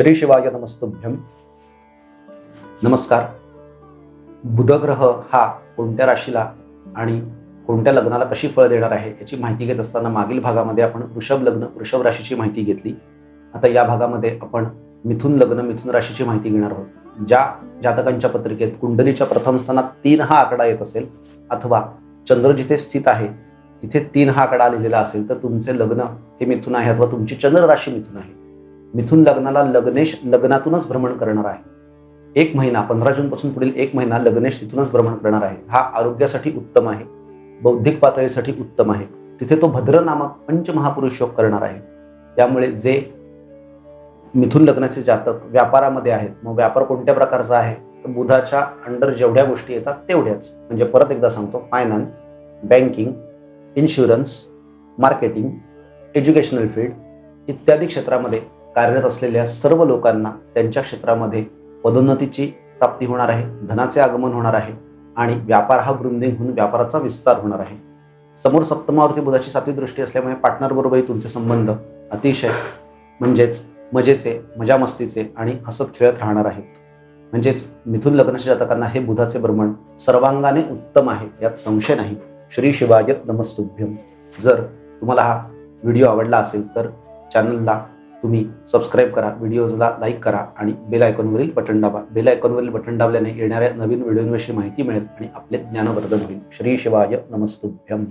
श्री शिवाय नमस्तुभ्यम. नमस्कार. बुधग्रह हा कोणत्या राशीला आणि कोणत्या लग्नाला कशी फळ देणार आहे याची माहिती घेत असताना मागील भागामध्ये आपण वृषभ लग्न वृषभ राशीची माहिती घेतली. आता या भागामध्ये आपण मिथुन लग्न मिथुन राशीची माहिती घेणार आहोत. ज्या जातकांच्या पत्रिकेत कुंडलीच्या प्रथम स्थानात 3 हा आकडा येत असेल अथवा चंद्र जिथे स्थित आहे तिथे 3 हा आकडा आलेला असेल तर तुमचे लग्न हे मिथुन आहे अथवा तुमची चंद्र राशी मिथुन आहे. मिथुन लग्नाला लग्नेश लग्नातूनच भ्रमण करणार आहे. 1 महिना 15 जून पासून पुढील 1 महिना लग्नेश तिथूनच भ्रमण करणार आहे. हा आरोग्यासाठी उत्तम आहे, बौद्धिक पातळीसाठी उत्तम आहे. तिथे तो भद्र नामक पंचमहापुरुष योग करणार आहे. त्यामुळे जे मिथुन लग्नाचे जातक व्यापारामध्ये आहेत, मग व्यापार कोणत्या प्रकारचा आहे तर बुधाच्या अंडर जेवढ्या गोष्टी येतात तेवढ्याच, म्हणजे परत एकदा सांगतो, finance, banking, insurance, marketing, educational field इत्यादी क्षेत्रामध्ये कार्यरत असलेल्या सर्व लोकांना त्यांच्या क्षेत्रामध्ये पदोन्नतीची प्राप्ती होणार आहे, धनाचे आगमन होणार आहे आणि व्यापार हा वृद्धिंग होऊन व्यापाराचा विस्तार होणार आहे. समोर सप्तमावरती बुधाची 7वी दृष्टी असल्यामुळे पार्टनर बरोबरही तुमचे संबंध अतिशय म्हणजेच मजेचे, मजा मस्तीचे आणि हसत खेळत राहणार आहेत. म्हणजेच मिथुन लग्नाच्या जातकांना हे बुधाचे भ्रमण सर्वांगाने उत्तम आहे, यात संशय नाही. श्री शिवाय नमस्तुभ्यम. जर तुम्हाला हा व्हिडिओ आवडला असेल तर चॅनलला तुम्ही सबस्क्राईब करा, व्हिडिओजला लाईक करा आणि बेल आयकॉनवरील बटन दाबा. बेल आयकॉनवरील बटन दाबल्याने येणाऱ्या नवीन व्हिडिओंविषयी माहिती मिळेल आणि आपले ज्ञानवर्धन होईल. श्री शिवाय नमस्तुभ्यम.